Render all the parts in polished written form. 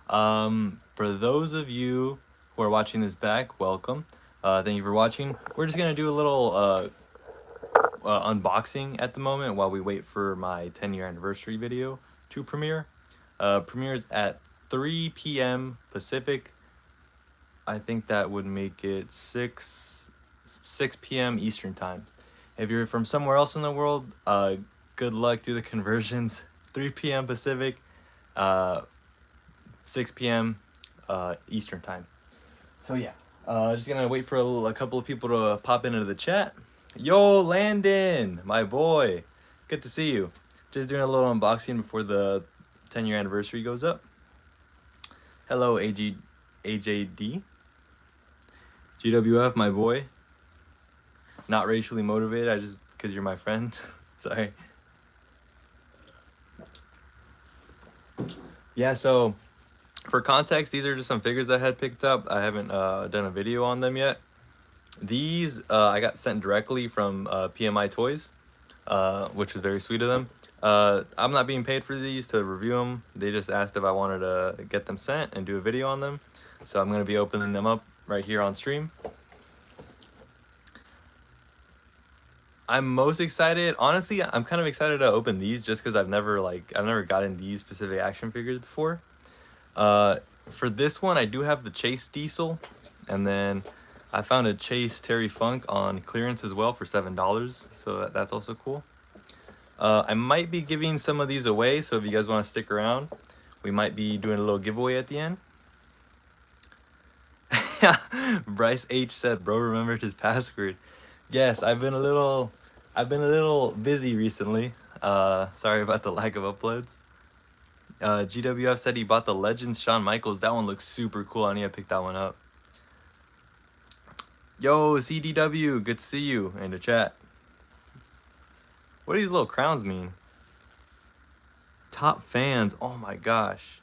For those of you who are watching this back, welcome. Thank you for watching. We're just gonna do a little unboxing at the moment while we wait for my 10-year anniversary video to premiere. Premieres at 3 p.m. Pacific. I think that would make it 6 p.m. Eastern time. If you're from somewhere else in the world, good luck, do the conversions. 3 p.m. Pacific, 6 p.m. Eastern time. So yeah, just gonna wait for a couple of people to pop into the chat. Yo, Landon, my boy, good to see you. Just doing a little unboxing before the 10-year anniversary goes up. Hello, AJD. GWF, my boy. Not racially motivated, I just, because you're my friend. Sorry. Yeah, so for context, these are just some figures I had picked up. I haven't done a video on them yet. These I got sent directly from PMI Toys, which was very sweet of them. I'm not being paid for these to review them. They just asked if I wanted to get them sent and do a video on them. So I'm going to be opening them up right here on stream. I'm most excited, honestly, I'm kind of excited to open these just because I've never gotten these specific action figures before. For this one, I do have the Chase Diesel, and then I found a Chase Terry Funk on clearance as well for $7, so that's also cool. I might be giving some of these away, so if you guys want to stick around, we might be doing a little giveaway at the end. Bryce H said, bro remembered his password. Yes, I've been a little busy recently. Sorry about the lack of uploads. GWF said he bought the Legends Shawn Michaels. That one looks super cool. I need to pick that one up. Yo, CDW, good to see you in the chat. What do these little crowns mean? Top fans. Oh my gosh.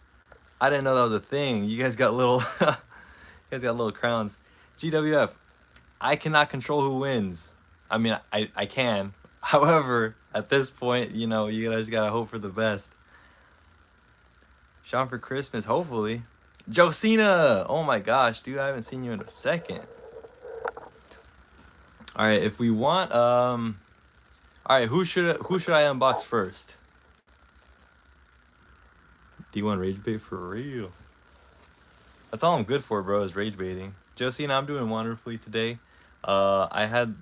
I didn't know that was a thing. You guys got little you guys got little crowns. GWF, I cannot control who wins. I mean, I can. However, at this point, you know, you guys gotta hope for the best. Sean for Christmas, hopefully. Josina! Oh my gosh, dude, I haven't seen you in a second. Alright, if we want, alright, who should I unbox first? D1 rage bait for real. That's all I'm good for, bro, is rage baiting. Josina, I'm doing wonderfully today. I had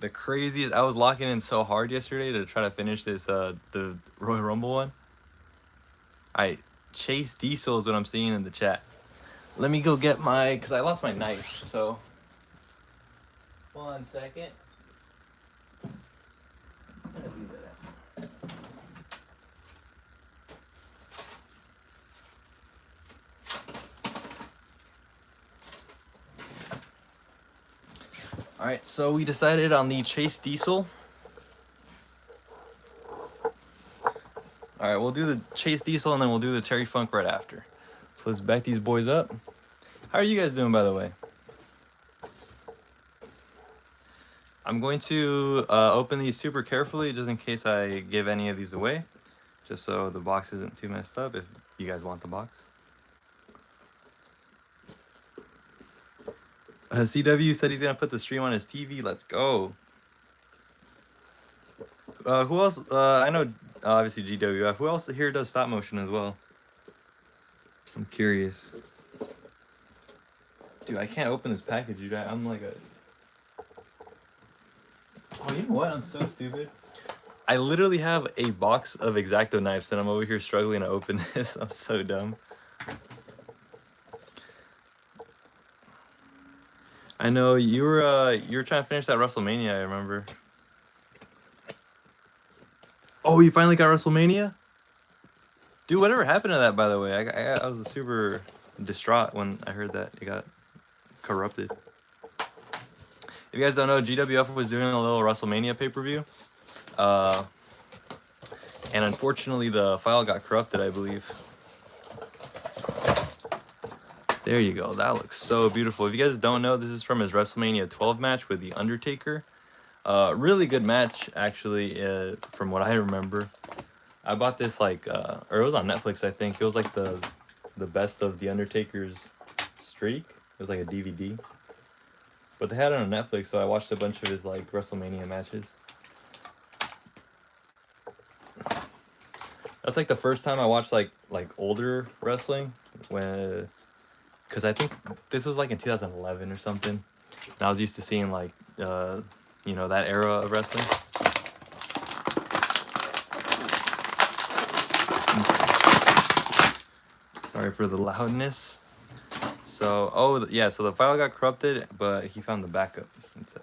the craziest, I was locking in so hard yesterday to try to finish this, the Royal Rumble one. Alright, Chase Diesel is what I'm seeing in the chat. Let me go get my, because I lost my knife, so. 1 second. Alright, so we decided on the Chase Diesel. Alright, we'll do the Chase Diesel and then we'll do the Terry Funk right after. So let's back these boys up. How are you guys doing, by the way? I'm going to open these super carefully just in case I give any of these away. Just so the box isn't too messed up if you guys want the box. CW said he's going to put the stream on his TV. Let's go. Who else? I know, obviously, GWF. Who else here does stop motion as well? I'm curious. Dude, I can't open this package, dude. I'm like a... Oh, you know what? I'm so stupid. I literally have a box of X-Acto knives and I'm over here struggling to open this. I'm so dumb. I know you were trying to finish that WrestleMania, I remember. Oh, you finally got WrestleMania? Dude, whatever happened to that, by the way? I was super distraught when I heard that it got corrupted. If you guys don't know, GWF was doing a little WrestleMania pay-per-view. And unfortunately, the file got corrupted, I believe. There you go. That looks so beautiful. If you guys don't know, this is from his WrestleMania 12 match with The Undertaker. Really good match, actually, from what I remember. I bought this, like, or it was on Netflix, I think. It was, like, the the best of the Undertaker's streak. It was like a DVD, but they had it on Netflix, so I watched a bunch of his like WrestleMania matches. That's like the first time I watched like older wrestling, when, because I think this was like in 2011 or something, and I was used to seeing like you know, that era of wrestling. Sorry for the loudness. So, oh yeah, so the file got corrupted, but he found the backup, it says.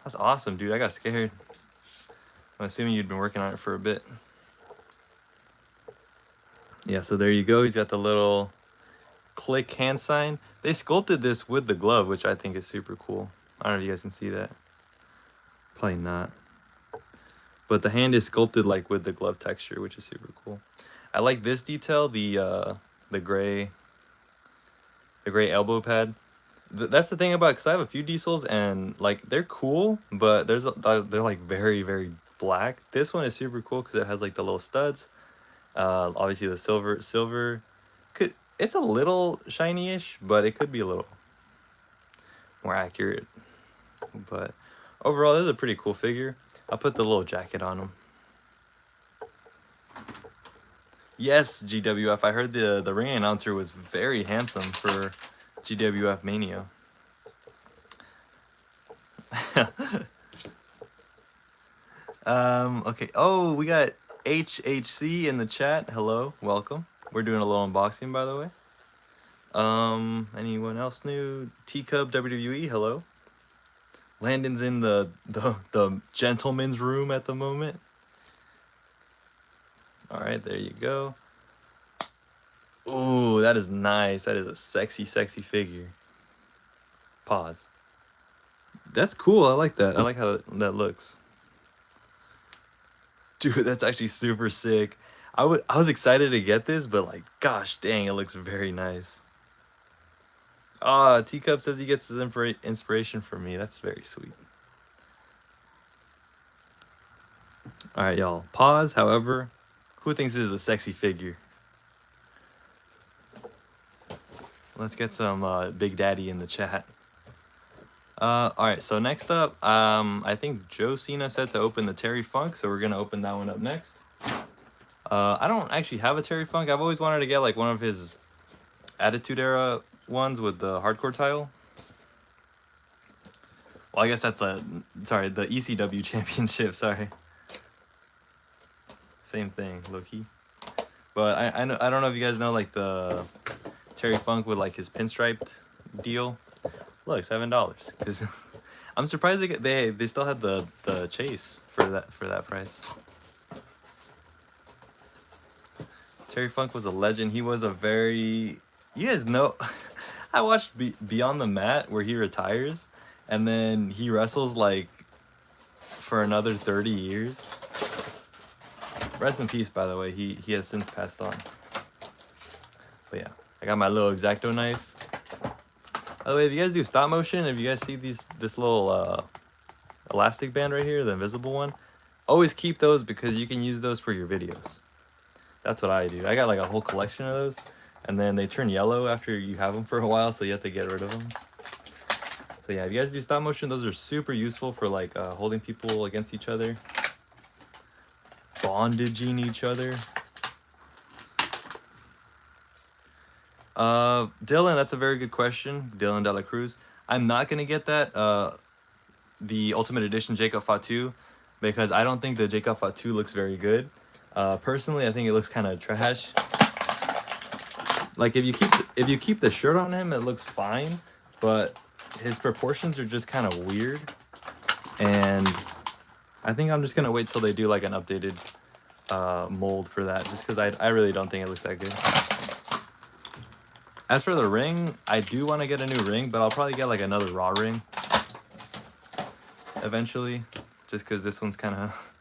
That's awesome, dude. I got scared. I'm assuming you'd been working on it for a bit. Yeah, so there you go. He's got the little click hand sign. They sculpted this with the glove, which I think is super cool. I don't know if you guys can see that. Probably not. But the hand is sculpted like with the glove texture, which is super cool. I like this detail, the gray elbow pad. That's the thing about, because I have a few diesels and like they're cool, but they're like very, very black. This one is super cool because it has like the little studs. Obviously the silver it's a little shiny-ish, but it could be a little more accurate. But overall, this is a pretty cool figure. I'll put the little jacket on him. Yes, GWF. I heard the ring announcer was very handsome for GWF Mania. Okay. Oh, we got HHC in the chat. Hello, welcome. We're doing a little unboxing, by the way. Anyone else new? Teacup WWE. Hello. Landon's in the gentleman's room at the moment. All right, there you go. Ooh, that is nice. That is a sexy, sexy figure. Pause. That's cool. I like that. I like how that looks. Dude, that's actually super sick. I was excited to get this, but like, gosh dang, it looks very nice. Ah, Teacup says he gets his inspiration from me. That's very sweet. All right, y'all. Pause. However, who thinks this is a sexy figure? Let's get some Big Daddy in the chat. All right, so next up, I think Joe Cena said to open the Terry Funk, so we're gonna open that one up next. I don't actually have a Terry Funk. I've always wanted to get like one of his Attitude Era ones with the hardcore title. Well, I guess that's the ECW championship, sorry. Same thing, low-key. But I don't know if you guys know like the Terry Funk with like his pinstriped deal. Look, $7. Because I'm surprised they still had the chase for that price. Terry Funk was a legend. He was a very, you guys know, I watched Beyond the Mat where he retires and then he wrestles like for another 30 years. Rest in peace, by the way. He has since passed on. But yeah, I got my little X-Acto knife. By the way, if you guys do stop motion, if you guys see this little elastic band right here, the invisible one, always keep those because you can use those for your videos. That's what I do. I got like a whole collection of those, and then they turn yellow after you have them for a while, so you have to get rid of them. So yeah, if you guys do stop motion, those are super useful for like holding people against each other, bondaging each other. Dylan, that's a very good question. Dylan Dela Cruz. I'm not gonna get that the Ultimate Edition Jacob Fatu because I don't think the Jacob Fatu looks very good. Personally, I think it looks kind of trash. Like if you keep the shirt on him, it looks fine, but his proportions are just kind of weird. And I think I'm just gonna wait till they do like an updated mold for that, just because I really don't think it looks that good. As for the ring, I do want to get a new ring, but I'll probably get like another Raw ring eventually, just because this one's kind of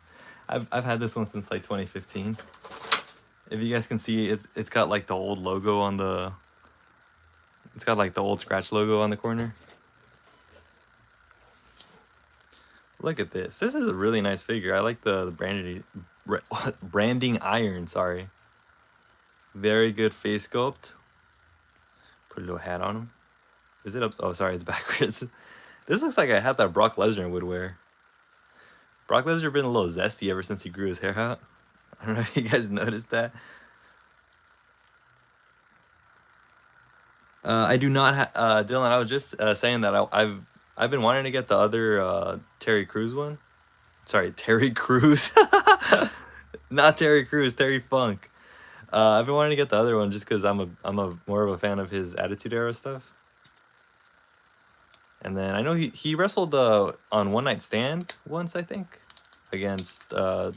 I've had this one since like 2015. If you guys can see, it's got like the old logo on the, it's got like the old scratch logo on the corner. Look at this. This is a really nice figure. I like the branding iron, sorry. Very good face sculpt. Put a little hat on him. Is it up? Oh, sorry, it's backwards. This looks like a hat that Brock Lesnar would wear. Brock Lesnar been a little zesty ever since he grew his hair out. I don't know if you guys noticed that. I do not Dylan, I was just saying that I've been wanting to get the other Terry Crews one. Sorry, Terry Crews. Not Terry Crews, Terry Funk. I've been wanting to get the other one just because I'm a more of a fan of his Attitude Era stuff. And then I know he wrestled on One Night Stand once, I think, against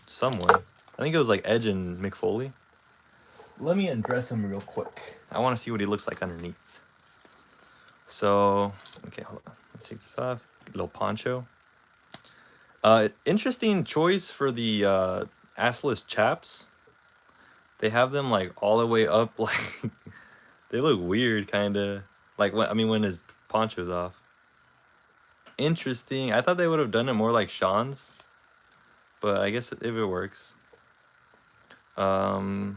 someone. I think it was like Edge and Mick Foley. Let me undress him real quick. I want to see what he looks like underneath. So, okay, hold on. I'll take this off. Little poncho. Interesting choice for the assless chaps. They have them like all the way up, like they look weird, kind of. Like when his poncho's off. Interesting. I thought they would have done it more like Sean's, but I guess if it works. JP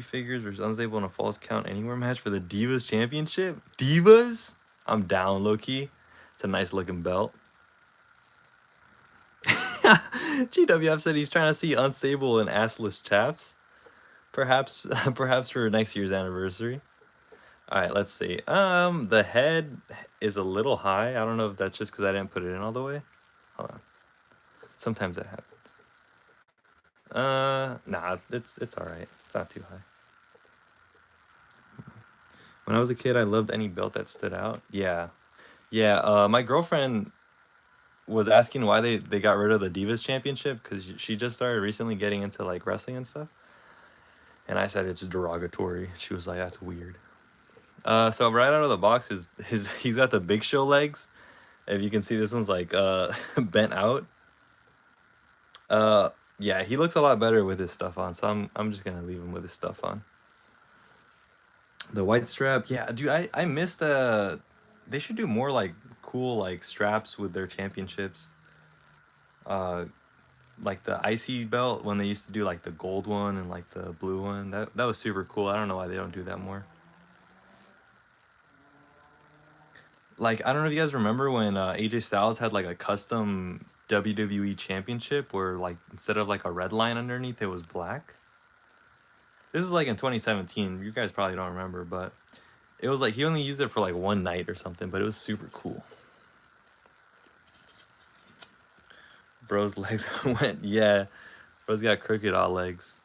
figures was unstable in a false count anywhere match for the Divas Championship. Divas? I'm down, low-key. It's a nice looking belt. GWF said he's trying to see unstable and assless chaps. Perhaps for next year's anniversary. All right, let's see. The head is a little high. I don't know if that's just because I didn't put it in all the way. Hold on. Sometimes that happens. Nah, it's all right. It's not too high. When I was a kid, I loved any belt that stood out. Yeah. My girlfriend was asking why they got rid of the Divas Championship because she just started recently getting into like wrestling and stuff. And I said it's derogatory. She was like, that's weird. So right out of the box he's got the Big Show legs. If you can see, this one's like bent out. Yeah, he looks a lot better with his stuff on, so I'm just gonna leave him with his stuff on. The white strap, yeah, dude, I missed they should do more like cool like straps with their championships. Like the IC belt when they used to do like the gold one and like the blue one. That was super cool. I don't know why they don't do that more. Like, I don't know if you guys remember when AJ Styles had like a custom WWE championship where like instead of like a red line underneath it was black. This was like in 2017. You guys probably don't remember, but it was like he only used it for like one night or something, but it was super cool. Bro's legs went, yeah. Bro's got crooked all legs.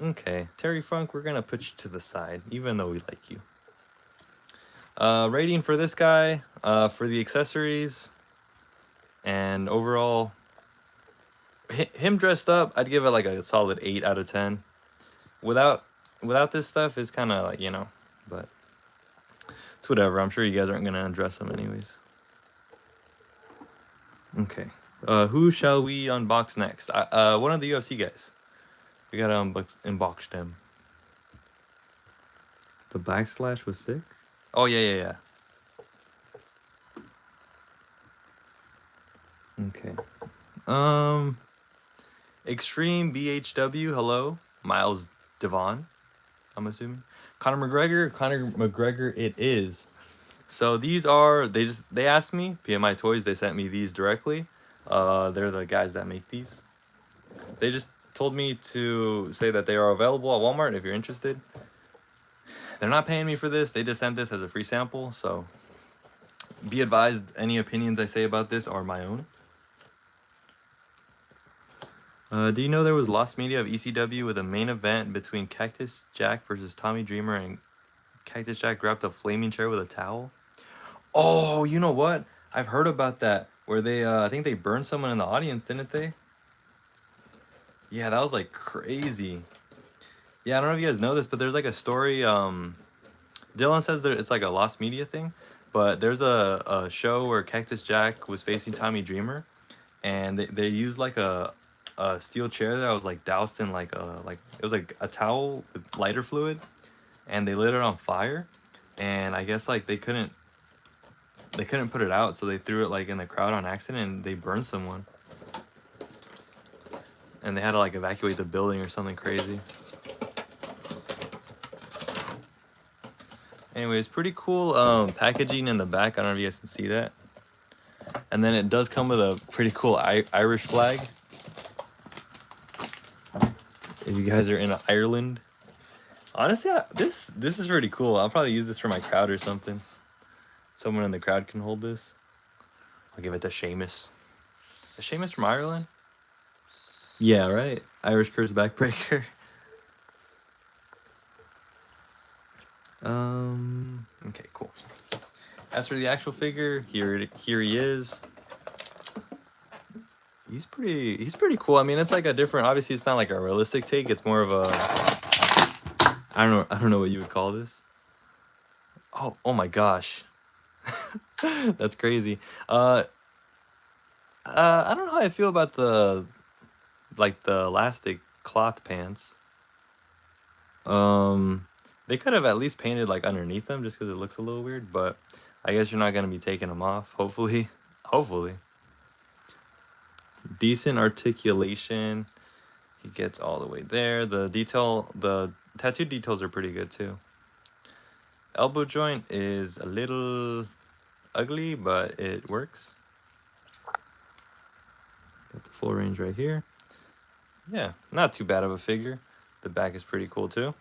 Okay, Terry Funk, we're gonna put you to the side, even though we like you. Rating for this guy, for the accessories, and overall, him dressed up, I'd give it like a solid 8 out of 10. Without this stuff, it's kind of like, you know, but it's whatever. I'm sure you guys aren't gonna undress him anyways. Okay. Who shall we unbox next? One of the UFC guys. We gotta unbox them. The backslash was sick? Oh, yeah. Okay. Extreme BHW, hello. Miles Devon, I'm assuming. Conor McGregor it is. So these are, they asked me, PMI Toys, they sent me these directly. They're the guys that make these. They just told me to say that they are available at Walmart if you're interested. They're not paying me for this. They just sent this as a free sample. So be advised, any opinions I say about this are my own. Do you know there was lost media of ECW with a main event between Cactus Jack versus Tommy Dreamer, and Cactus Jack grabbed a flaming chair with a towel? Oh, you know what? I've heard about that. Where they, I think they burned someone in the audience, didn't they? Yeah, that was like crazy. Yeah, I don't know if you guys know this, but there's like a story. Dylan says that it's like a lost media thing, but there's a show where Cactus Jack was facing Tommy Dreamer, and they used like a steel chair that was like doused in like it was like a towel with lighter fluid, and they lit it on fire, and I guess like they couldn't put it out, so they threw it like in the crowd on accident, and they burned someone. And they had to like evacuate the building or something crazy. Anyways, pretty cool packaging in the back. I don't know if you guys can see that. And then it does come with a pretty cool Irish flag. If you guys are in Ireland. Honestly, this is pretty cool. I'll probably use this for my crowd or something. Someone in the crowd can hold this. I'll give it to Sheamus. Is Sheamus from Ireland? Yeah, right. Irish Curse backbreaker. Okay, cool. As for the actual figure, here he is. He's pretty cool. I mean, it's like a different. Obviously, it's not like a realistic take. It's more of a. I don't know what you would call this. Oh my gosh, that's crazy. I don't know how I feel about the elastic cloth pants. They could have at least painted like underneath them just because it looks a little weird, but I guess you're not gonna be taking them off. Hopefully. Decent articulation. He gets all the way there. The tattoo details are pretty good too. Elbow joint is a little ugly, but it works. Got the full range right here. Yeah, not too bad of a figure. The back is pretty cool too.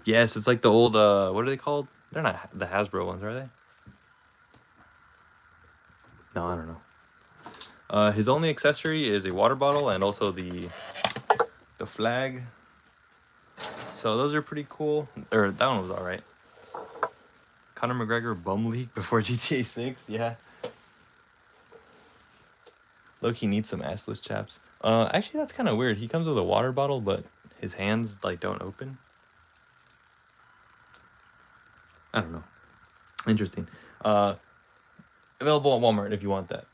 Yes, it's like the old, what are they called? They're not the Hasbro ones, are they? No, I don't know. His only accessory is a water bottle and also the flag. So those are pretty cool. Or that one was all right. Conor McGregor bum leak before GTA 6. Yeah. Loki needs some assless chaps. Actually, that's kind of weird. He comes with a water bottle, but his hands like don't open. I don't know. Interesting. Available at Walmart if you want that.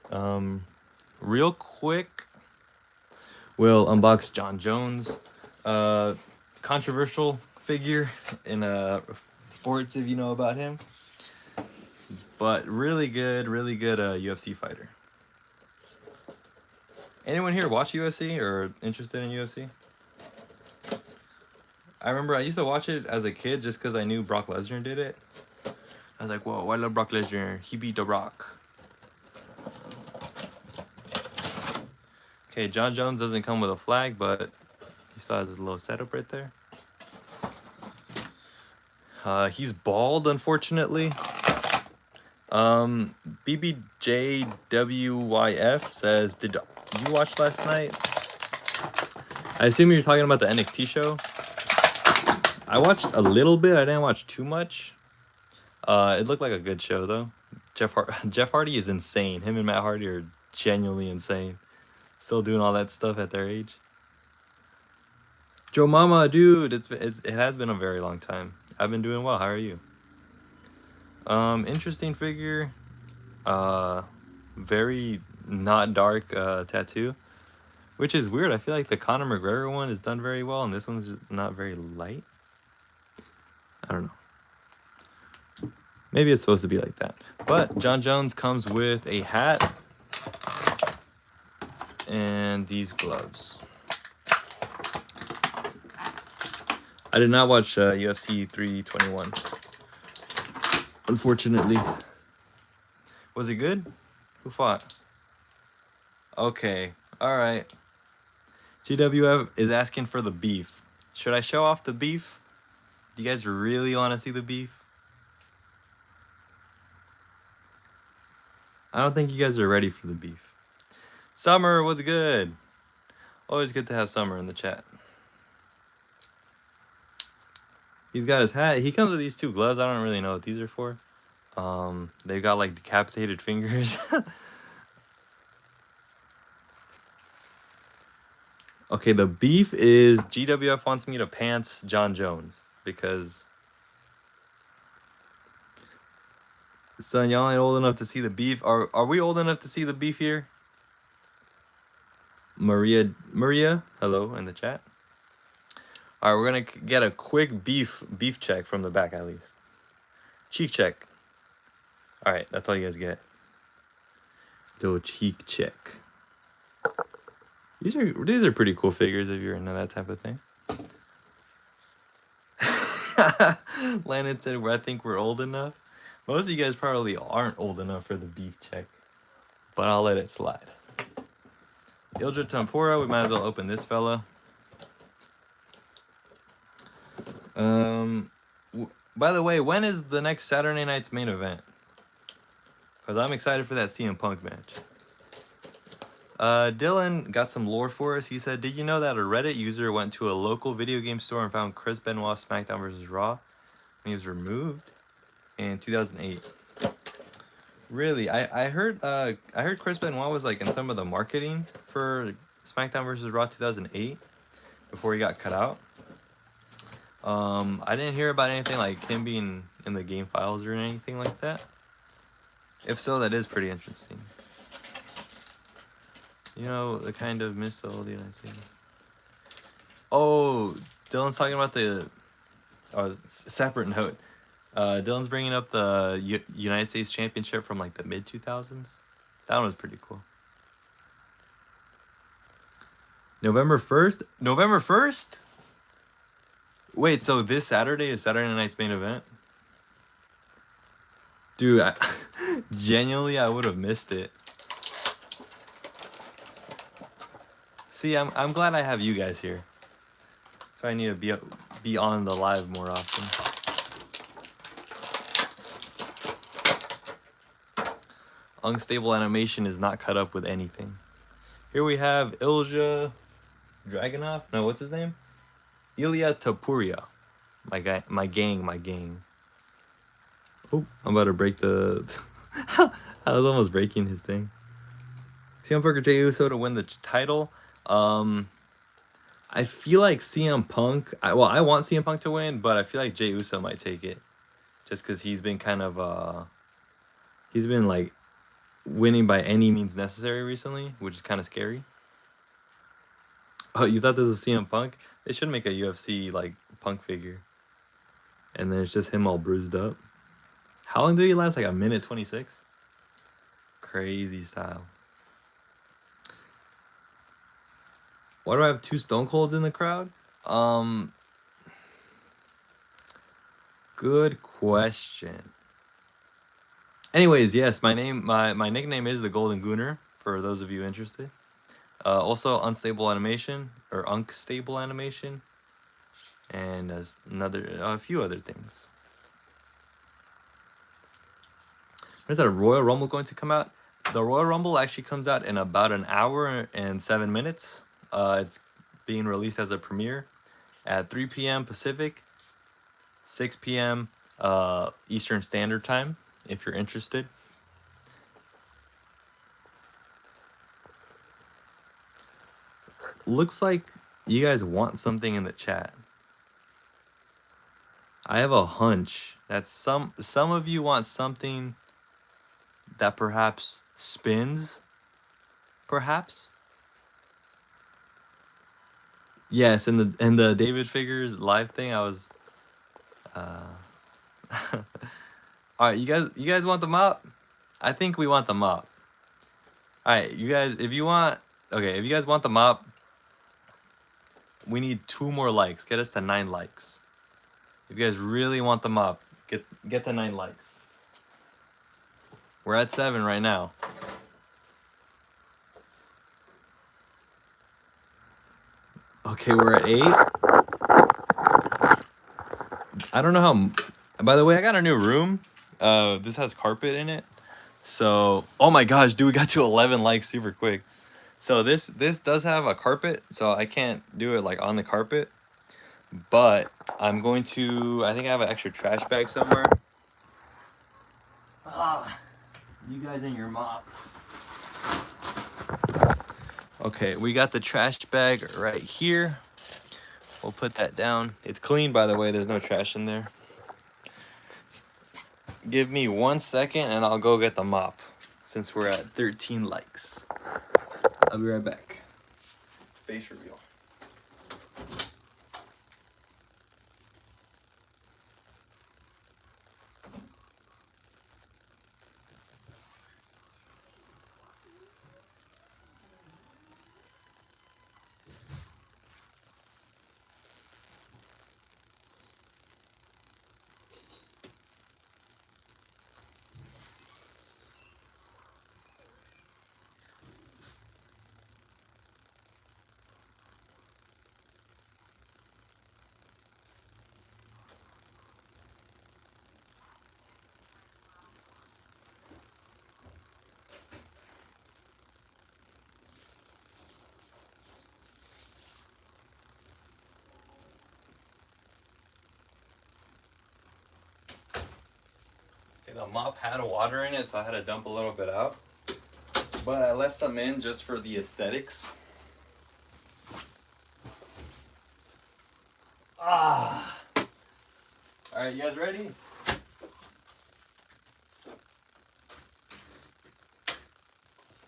Real quick, we'll unbox John Jones. Controversial figure in sports if you know about him. But really good UFC fighter. Anyone here watch UFC or interested in UFC? I remember I used to watch it as a kid just because I knew Brock Lesnar did it. I was like, whoa, I love Brock Lesnar. He beat The Rock. Okay, John Jones doesn't come with a flag, but he still has his little setup right there. He's bald, unfortunately. BBJWYF says, did you watch last night? I assume you're talking about the NXT show. I watched a little bit. I didn't watch too much. It looked like a good show, though. Jeff Hardy is insane. Him and Matt Hardy are genuinely insane. Still doing all that stuff at their age. Joe Mama, dude, it has been a very long time. I've been doing well. How are you? Interesting figure. Very not dark tattoo, which is weird. I feel like the Conor McGregor one is done very well, and this one's just not very light. I don't know. Maybe it's supposed to be like that. But John Jones comes with a hat and these gloves. I did not watch UFC 321. Unfortunately. Was it good? Who fought? Okay. Alright. GWF is asking for the beef. Should I show off the beef? Do you guys really want to see the beef? I don't think you guys are ready for the beef. Summer, what's good? Always good to have Summer in the chat. He's got his hat. He comes with these two gloves. I don't really know what these are for. They've got like decapitated fingers. Okay, the beef is GWF wants me to pants John Jones because son, y'all ain't old enough to see the beef. Are we old enough to see the beef here? Maria, hello in the chat. All right, we're gonna get a quick beef check from the back at least. Cheek check. All right, that's all you guys get. Little cheek check. These are pretty cool figures if you're into that type of thing. Landon said, "I think we're old enough." Most of you guys probably aren't old enough for the beef check, but I'll let it slide. Ilja Tempura, we might as well open this fella. By the way, when is the next Saturday night's main event? Because I'm excited for that CM Punk match. Dylan got some lore for us. He said, "Did you know that a Reddit user went to a local video game store and found Chris Benoit SmackDown vs. Raw when he was removed in 2008?" Really, I heard Chris Benoit was like in some of the marketing for SmackDown vs. Raw 2008 before he got cut out. I didn't hear about anything like him being in the game files or anything like that. If so, that is pretty interesting. You know, the kind of missile the United States. Oh, Dylan's talking about the. Oh, separate note. Dylan's bringing up the United States Championship from like the mid 2000s. That one was pretty cool. November 1st? November 1st? Wait, so this Saturday is Saturday night's main event? Dude, genuinely, I would have missed it. See, I'm glad I have you guys here. So I need to be on the live more often. Unstable animation is not cut up with anything. Here we have Ilja Dragunov. No, what's his name? Ilya Topuria. My gang. Oh, I'm about to break the... I was almost breaking his thing. CM Punk or Jey Uso to win the title. I feel like CM Punk... I want CM Punk to win, but I feel like Jey Uso might take it. Just because he's been kind of... he's been, like, winning by any means necessary recently, which is kind of scary. Oh, you thought this was CM Punk? They should make a UFC, like, Punk figure. And then it's just him all bruised up. How long did he last? Like a minute 26? Crazy style. Why do I have two Stone Colds in the crowd? Good question. Anyways, yes, my nickname is the Golden Gooner, for those of you interested. Also, unstable animation, and a few other things. Is that a Royal Rumble going to come out? The Royal Rumble actually comes out in about an hour and 7 minutes. It's being released as a premiere at 3 p.m. Pacific, 6 p.m. Eastern Standard Time, if you're interested. Looks like you guys want something in the chat. I have a hunch that some of you want something that perhaps spins. Perhaps. Yes, in the David Figures live thing, I was. All right, you guys want the mop? I think we want the mop. All right, you guys, if you guys want the mop, we need 2 more likes. Get us to 9 likes. If you guys really want the mop, get to 9 likes. We're at 7 right now. Okay, we're at 8. I don't know how. By the way, I got a new room. This has carpet in it. So, oh my gosh, dude, we got to 11 likes super quick. So this does have a carpet, so I can't do it like on the carpet. But I'm going to. I think I have an extra trash bag somewhere. You guys in your mop. Okay, we got the trash bag right here. We'll put that down. It's clean, by the way. There's no trash in there. Give me 1 second and I'll go get the mop since we're at 13 likes. I'll be right back. Face reveal. the mop had water in it, so I had to dump a little bit out. But I left some in just for the aesthetics. Ah. All right, you guys ready?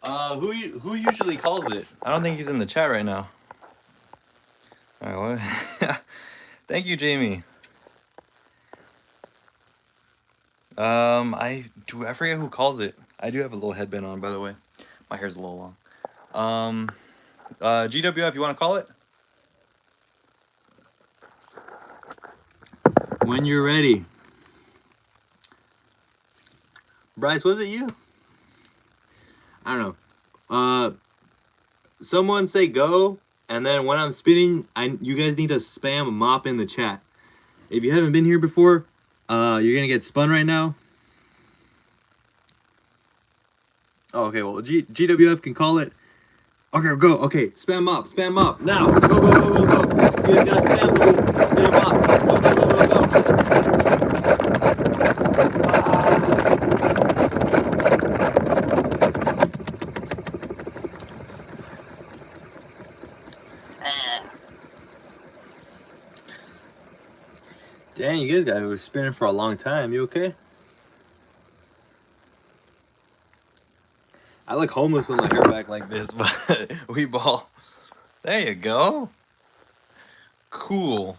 Who usually calls it? I don't think he's in the chat right now. All right, what? Thank you, Jamie. I forget who calls it. I do have a little headband on, by the way. My hair's a little long. GWF, you want to call it? When you're ready. Bryce, was it you? I don't know. Someone say go, and then when I'm spinning, you guys need to spam mop in the chat. If you haven't been here before, you're gonna get spun right now. Oh, okay, well, GWF can call it. Okay, go. Okay, spam mop now. Go. You gotta spam the get a mop. Go. Dang, you guys was spinning for a long time. You okay? I look homeless with my hair back like this, but we ball. There you go. Cool.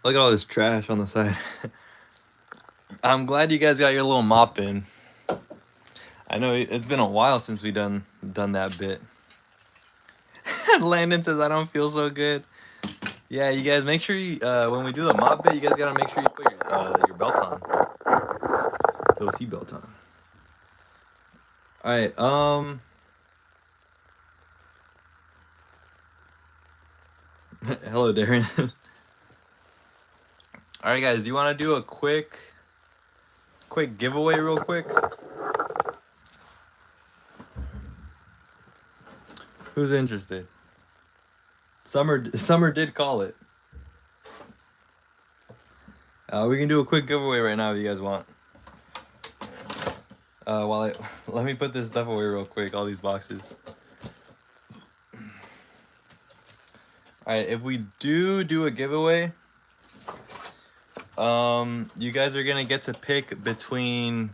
Look at all this trash on the side. I'm glad you guys got your little mop in. I know it's been a while since we done that bit. Landon says I don't feel so good. Yeah, you guys make sure you when we do the mop bit, you guys gotta make sure you put your belt on, little seatbelt on. All right. Hello, Darren. All right, guys. Do you want to do a quick giveaway, real quick? Who's interested? Summer did call it. We can do a quick giveaway right now if you guys want. Let me put this stuff away real quick. All these boxes. All right, if we do a giveaway, you guys are gonna get to pick between.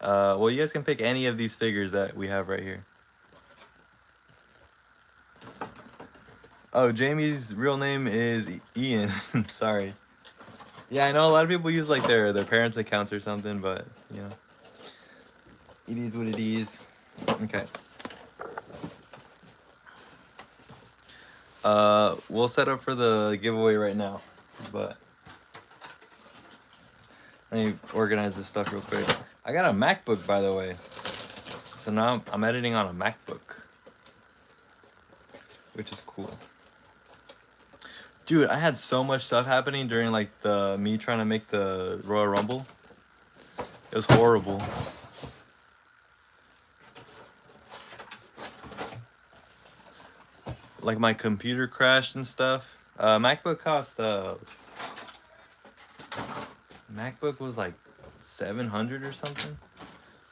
Well, you guys can pick any of these figures that we have right here. Oh, Jamie's real name is Ian. Sorry. Yeah, I know a lot of people use like their parents' accounts or something, but you know, it is what it is. Okay. We'll set up for the giveaway right now, but let me organize this stuff real quick. I got a MacBook, by the way, so now I'm editing on a MacBook, which is cool. Dude, I had so much stuff happening during like me trying to make the Royal Rumble. It was horrible. Like my computer crashed and stuff. MacBook was like 700 or something.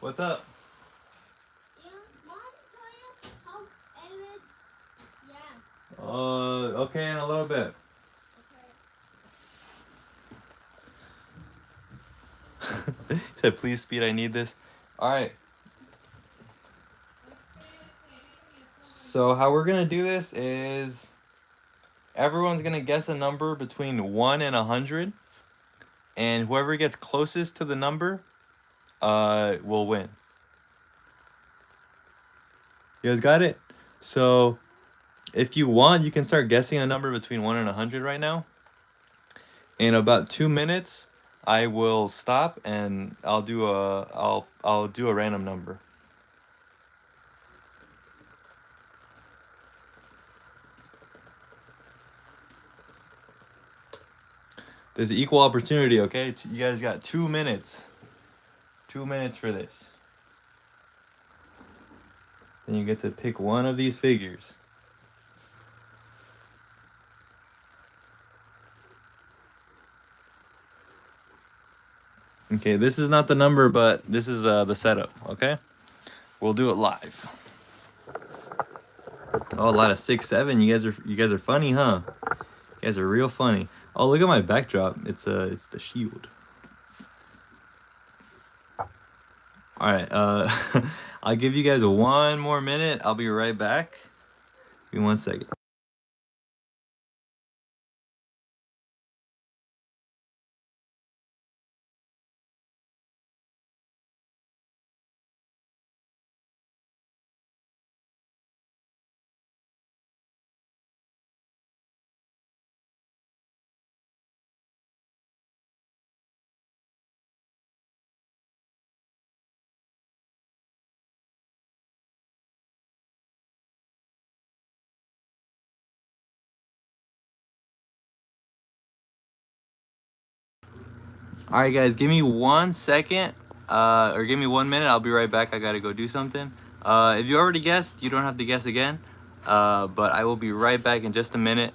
What's up? Okay, in a little bit. He said, please speed, I need this. Alright. So how we're gonna do this is everyone's gonna guess a number between 1 and 100. And whoever gets closest to the number will win. You guys got it? So if you want, you can start guessing a number between 1 and 100 right now. In about 2 minutes, I will stop and I'll do a random number. There's equal opportunity, okay? You guys got 2 minutes. 2 minutes for this. Then you get to pick one of these figures. Okay, this is not the number, but this is the setup. Okay, we'll do it live. Oh, a lot of 6'7". You guys are funny, huh? You guys are real funny. Oh, look at my backdrop. It's the Shield. All right. I'll give you guys 1 more minute. I'll be right back. Give me 1 second. All right, guys, give me 1 second, or give me 1 minute. I'll be right back. I gotta go do something. If you already guessed, you don't have to guess again. But I will be right back in just a minute.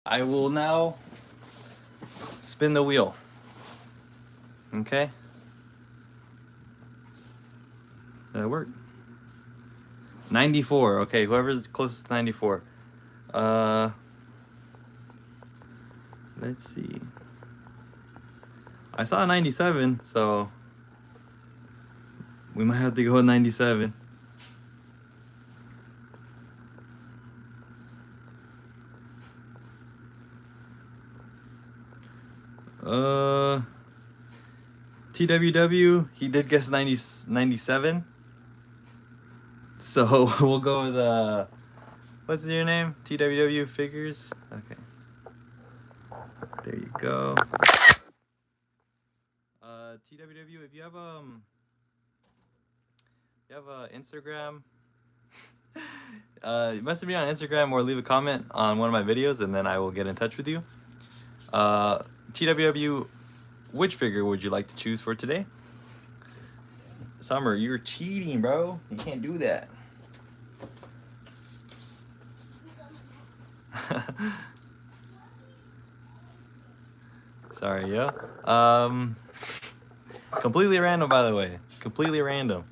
I will now spin the wheel. Okay. Did that work? 94. Okay, whoever's closest to 94. Let's see. I saw a 97, so we might have to go with 97. TWW, he did guess 97. So we'll go with what's your name? TWW figures. Okay. There you go. TWW, if you have Instagram, message me on Instagram or leave a comment on one of my videos, and then I will get in touch with you. TWW, which figure would you like to choose for today? Summer, you're cheating, bro. You can't do that. Sorry, yo. Completely random, by the way. Completely random.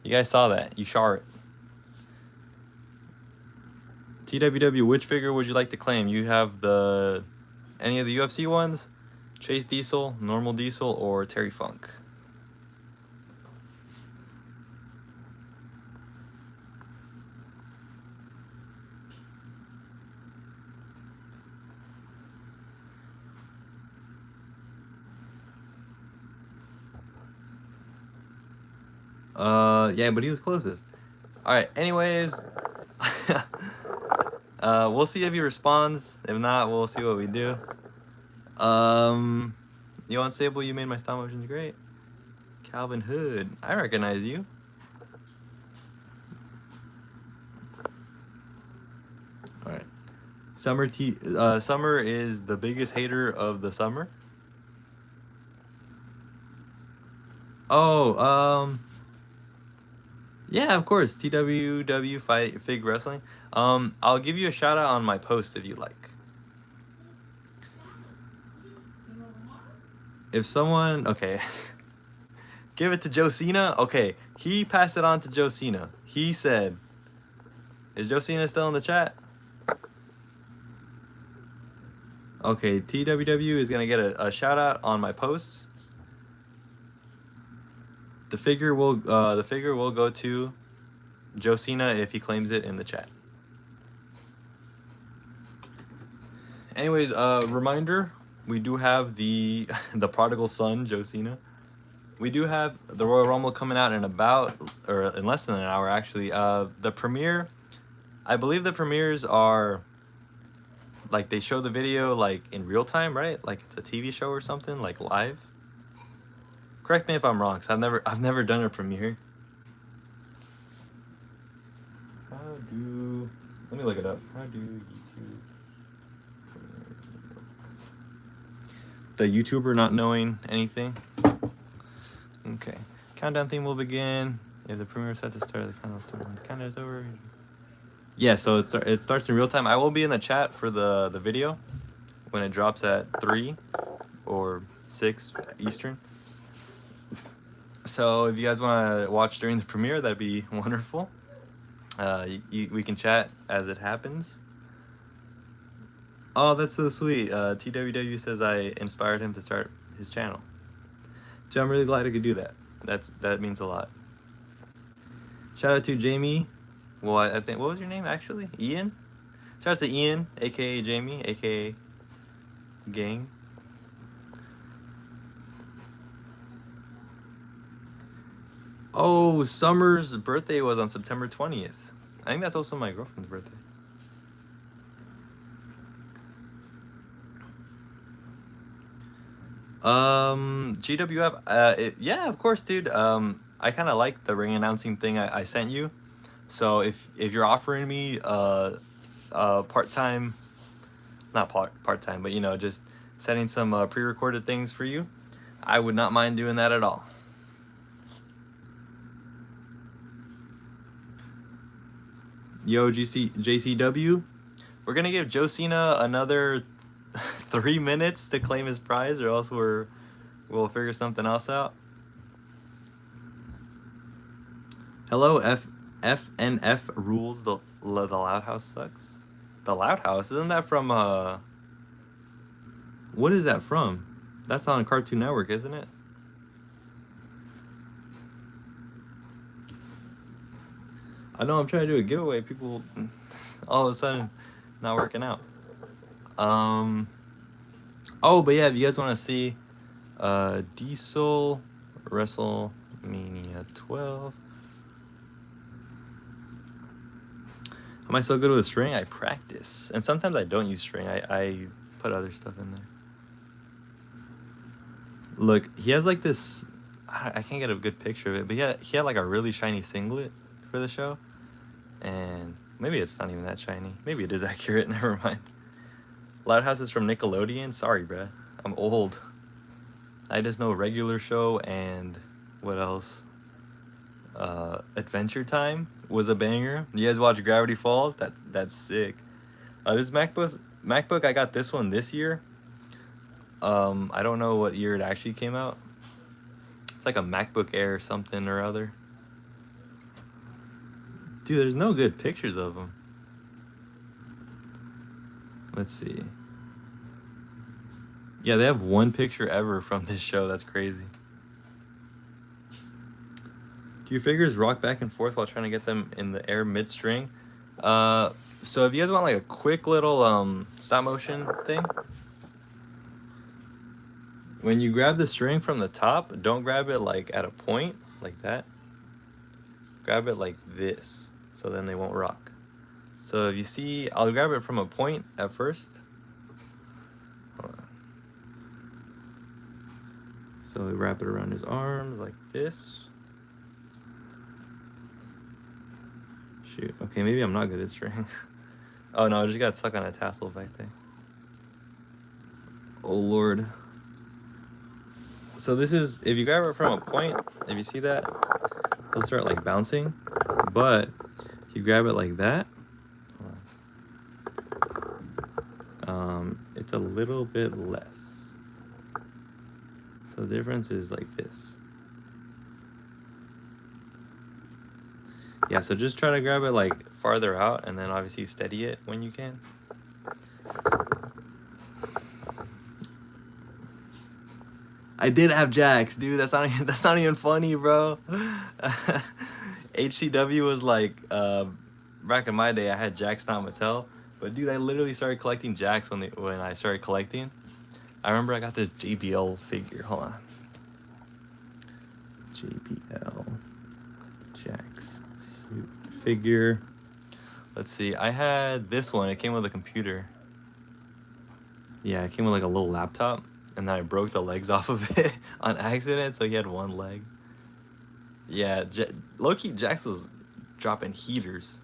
You guys saw that. You saw it. TWW, which figure would you like to claim? You have any of the UFC ones? Chase Diesel, Normal Diesel, or Terry Funk? Yeah, but he was closest. All right. Anyways, we'll see if he responds. If not, we'll see what we do. You Unstable, you made my stop motions great. Calvin Hood, I recognize you. All right. Summer is the biggest hater of the summer. Oh, yeah, of course. TWW Fig Wrestling. I'll give you a shout out on my post if you like. If someone, okay, give it to Joe Cena. Okay, he passed it on to Joe Cena. He said, "Is Joe Cena still in the chat?" Okay, TWW is gonna get a shout out on my posts. The figure will go to Joe Cena if he claims it in the chat. Anyways, reminder, we do have the the prodigal son, Joe Cena. We do have the Royal Rumble coming out in about, or in less than an hour actually. The premiere, I believe the premieres are like they show the video like in real time, right? Like it's a TV show or something, like live. Correct me if I'm wrong, cause I've never done a premiere. How do Let me look it up. How do YouTube the YouTuber not knowing anything? Okay. Countdown theme will begin. If the premiere is set to start, the countdown will start when the countdown is over. Yeah, so it starts in real time. I will be in the chat for the video when it drops at 3 or 6 Eastern. So if you guys want to watch during the premiere, that'd be wonderful. We can chat as it happens. Oh, that's so sweet. TWW says I inspired him to start his channel. So I'm really glad I could do that. That means a lot. Shout out to Jamie. Well, I think, what was your name actually? Ian? Shout out to Ian, aka Jamie, aka Gang. Oh, Summer's birthday was on September 20th. I think that's also my girlfriend's birthday. GWF, yeah, of course, dude. I kind of like the ring announcing thing I sent you. So if you're offering me part-time, not part-time, but you know, just setting some pre-recorded things for you, I would not mind doing that at all. Yo, JCW, we're gonna give Joe Cena another 3 minutes to claim his prize, or else we'll figure something else out. Hello, FNF rules. The Loud House sucks. The Loud House, isn't that from what is that from? That's on Cartoon Network, isn't it? I know I'm trying to do a giveaway. People all of a sudden not working out. Oh, but yeah, if you guys want to see Diesel WrestleMania 12. Am I so good with string? I practice. And sometimes I don't use string. I put other stuff in there. Look, he has like this, I can't get a good picture of it, but he had like a really shiny singlet for the show. And maybe it's not even that shiny. Maybe it is accurate. Never mind. Loud House is from Nickelodeon. Sorry, bruh. I'm old. I just know Regular Show and what else? Adventure Time was a banger. You guys watch Gravity Falls? That's sick. This MacBook, I got this one this year. I don't know what year it actually came out. It's like a MacBook Air something or other. Dude, there's no good pictures of them. Let's see. Yeah, they have one picture ever from this show. That's crazy. Do your figures rock back and forth while trying to get them in the air mid-string? So if you guys want like a quick little stop motion thing, when you grab the string from the top, don't grab it like at a point like that. Grab it like this, so then they won't rock. So if you see, I'll grab it from a point at first. Hold on. So we wrap it around his arms like this. Shoot, okay, maybe I'm not good at string. Oh no, I just got stuck on a tassel back there. Oh Lord. So this is, if you grab it from a point, if you see that, it'll start like bouncing. But if you grab it like that, it's a little bit less. So the difference is like this. Yeah, so just try to grab it like farther out and then obviously steady it when you can. I did have jacks, dude. That's not even funny, bro. HCW was like, back in my day, I had Jack's Not Mattel. But dude, I literally started collecting jacks when I started collecting. I remember I got this JBL figure. Hold on. JBL Jax suit figure. Let's see. I had this one. It came with a computer. Yeah, it came with like a little laptop, and then I broke the legs off of it on accident, so he had one leg. Yeah, low-key Jax was dropping heaters.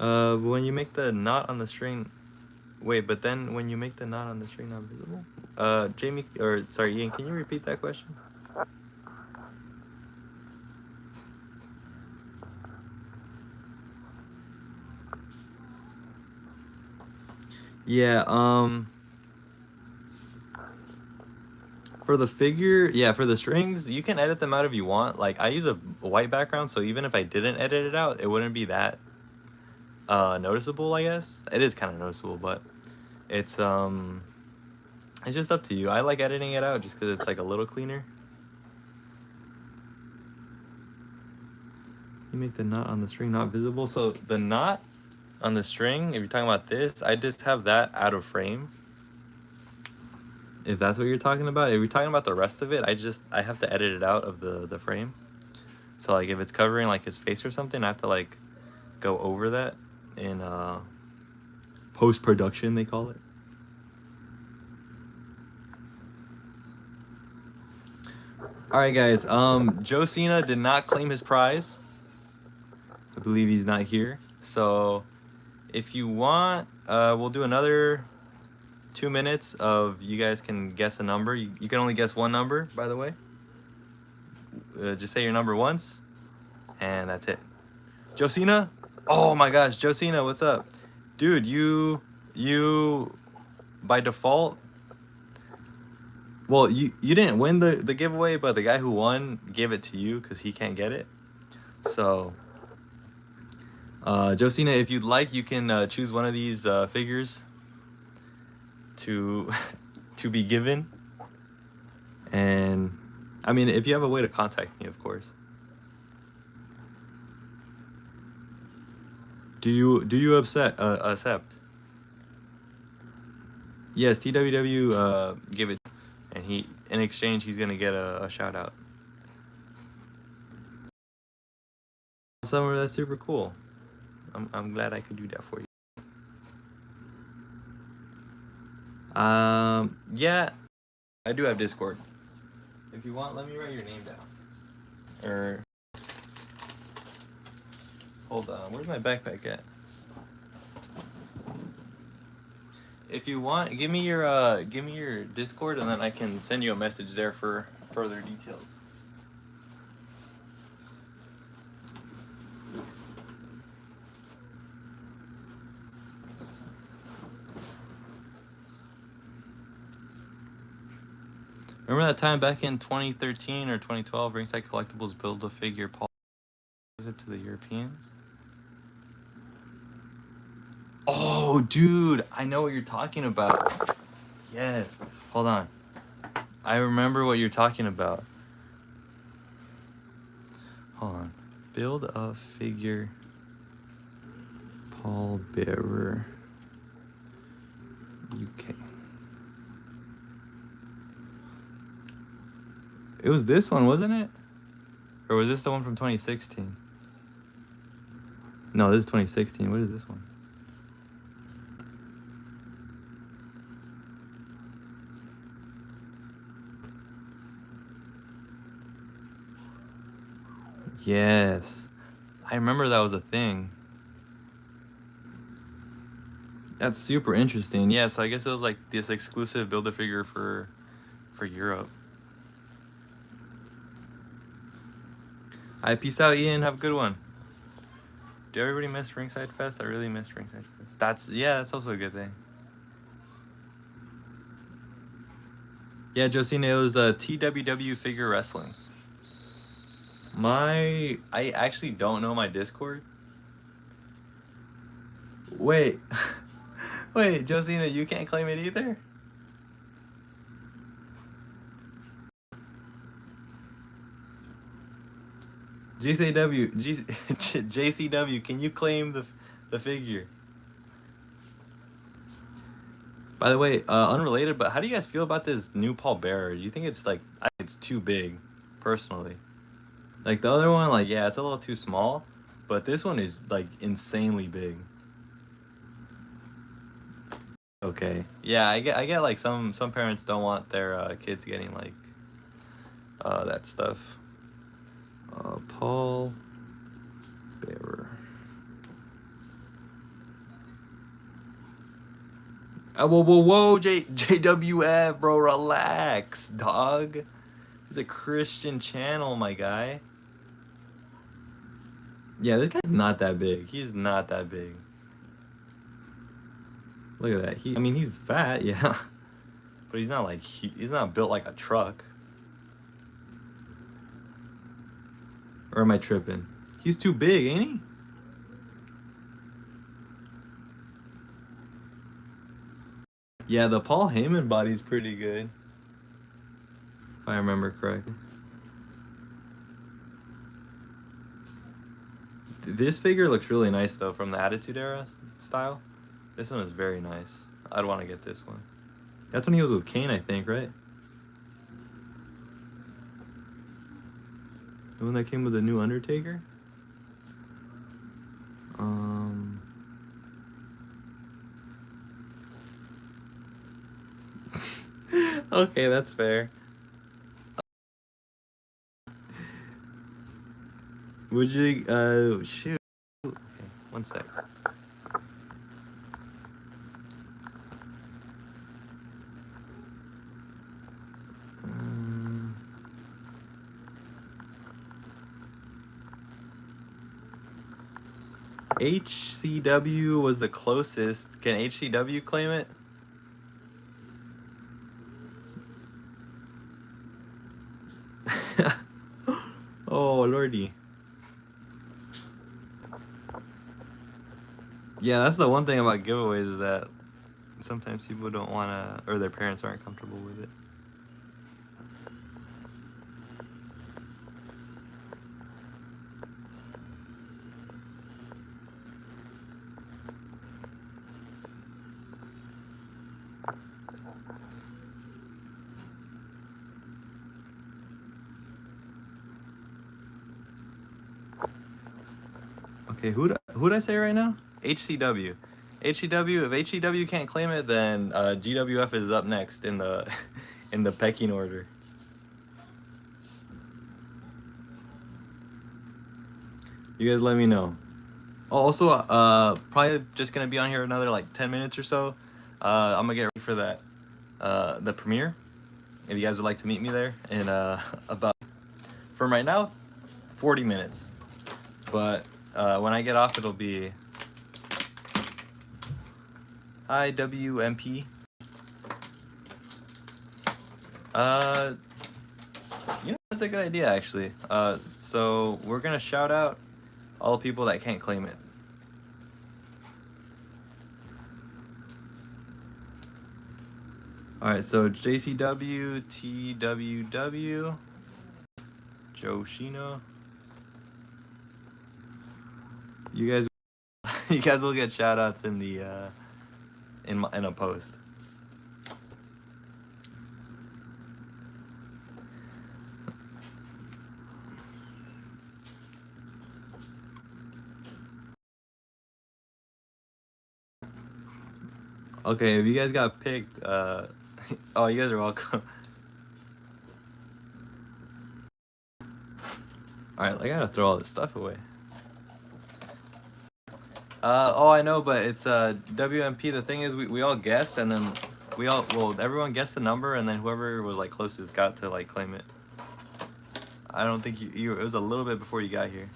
When you make the knot on the string, wait, but then when you make the knot on the string not visible? Jamie, or sorry, Ian, can you repeat that question? Yeah, for the figure, yeah, for the strings, you can edit them out if you want. Like, I use a white background, so even if I didn't edit it out, it wouldn't be that noticeable, I guess. It is kind of noticeable, but it's just up to you. I like editing it out just because it's like a little cleaner. You make the knot on the string not visible. So the knot on the string, if you're talking about this, I just have that out of frame. If that's what you're talking about. If you're talking about the rest of it, I have to edit it out of the frame. So like if it's covering like his face or something, I have to like go over that in post-production, they call it. All right, guys. Joe Cena did not claim his prize. I believe he's not here. So if you want, we'll do another 2 minutes of you guys can guess a number. You can only guess one number, by the way. Just say your number once, and that's it. Joe Cena? Oh my gosh, Joe Cena, what's up? Dude, you by default, well, you didn't win the giveaway, but the guy who won gave it to you because he can't get it. So, Joe Cena, if you'd like, you can choose one of these figures to to be given. And I mean, if you have a way to contact me, of course. Do you accept? Yes, TWW give it, and in exchange he's gonna get a shout out. Summer, that's super cool. I'm glad I could do that for you. Yeah, I do have Discord. If you want, let me write your name down. Or hold on, where's my backpack at? If you want, give me your Discord, and then I can send you a message there for further details. Remember that time back in 2013 or 2012, Ringside Collectibles built a figure Paul was it to the Europeans? Oh, dude, I know what you're talking about. Yes. Hold on. I remember what you're talking about. Hold on. Build a figure Paul Bearer UK. It was this one, wasn't it? Or was this the one from 2016? No, this is 2016. What is this one? Yes. I remember that was a thing. That's super interesting. Yeah, so I guess it was like this exclusive Build-A-Figure for Europe. All right, peace out, Ian. Have a good one. Did everybody miss Ringside Fest? I really missed Ringside Fest. That's also a good thing. Yeah, Josina, it was TWW Figure Wrestling. I actually don't know my Discord. Wait. Wait, Josina, you can't claim it either? JCW, can you claim the figure? By the way, unrelated, but how do you guys feel about this new Paul Bearer? Do you think it's like it's too big, personally? Like the other one, like yeah, it's a little too small, but this one is like insanely big. Okay, yeah, I get like some parents don't want their kids getting like that stuff. Paul Bearer. Whoa, JWF, bro, relax, dog. It's a Christian channel, my guy. Yeah, this guy's not that big. He's not that big. Look at that. I mean, he's fat, yeah, but he's not like he's not built like a truck. Or am I tripping? He's too big, ain't he? Yeah, the Paul Heyman body's pretty good, if I remember correctly. This figure looks really nice though, from the Attitude Era style. This one is very nice. I'd want to get this one. That's when he was with Kane, I think, right? The one that came with the new Undertaker? Okay, that's fair. Would you, shoot. Okay, one sec. HCW was the closest. Can HCW claim it? Oh, lordy. Yeah, that's the one thing about giveaways is that sometimes people don't want to, or their parents aren't comfortable with it. Okay, who'd I say right now? HCW. HCW. If HCW can't claim it, then GWF is up next in the in the pecking order. You guys let me know. Also, probably just gonna be on here another like 10 minutes or so. I'm gonna get ready for that the premiere. If you guys would like to meet me there in about, from right now, 40 minutes. But when I get off, it'll be hi WMP. You know, that's a good idea actually. So we're gonna shout out all the people that can't claim it. All right, so JCW, TWW, Joshino. You guys, you guys will get shout outs in the in a post. Okay, if you guys got picked, oh, you guys are welcome. Alright, I gotta throw all this stuff away. Oh, I know, but it's WMP. The thing is, we all guessed, and then everyone guessed the number, and then whoever was like closest got to like claim it. I don't think it was a little bit before you got here.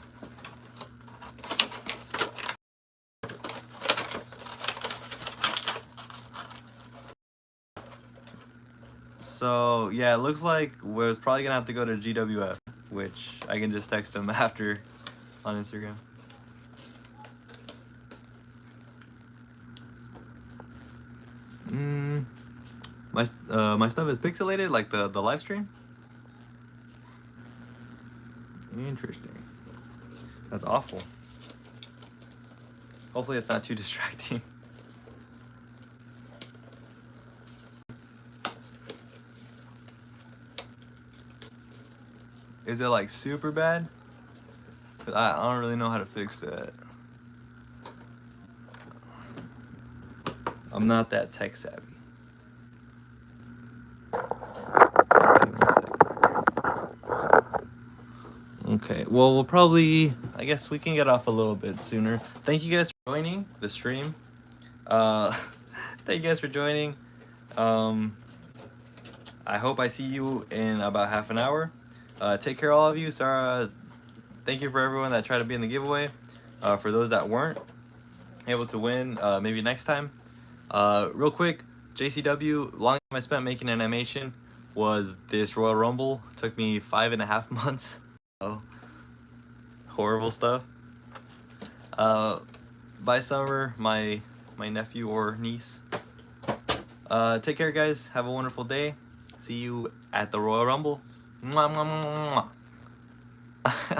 So yeah, it looks like we're probably gonna have to go to GWF, which I can just text them after on Instagram. My stuff is pixelated, like the live stream. Interesting. That's awful. Hopefully it's not too distracting. Is it like super bad? 'Cause I don't really know how to fix that. I'm not that tech savvy. Okay, well, we'll probably, I guess we can get off a little bit sooner. Thank you guys for joining the stream. Thank you guys for joining. I hope I see you in about half an hour. Take care, all of you. Sarah, thank you for everyone that tried to be in the giveaway. For those that weren't able to win, maybe next time. Real quick, JCW, long time I spent making an animation was this Royal Rumble. It took me 5.5 months. Oh, horrible stuff. By Summer, my nephew or niece. Take care, guys. Have a wonderful day. See you at the Royal Rumble. Mwah, mwah, mwah, mwah.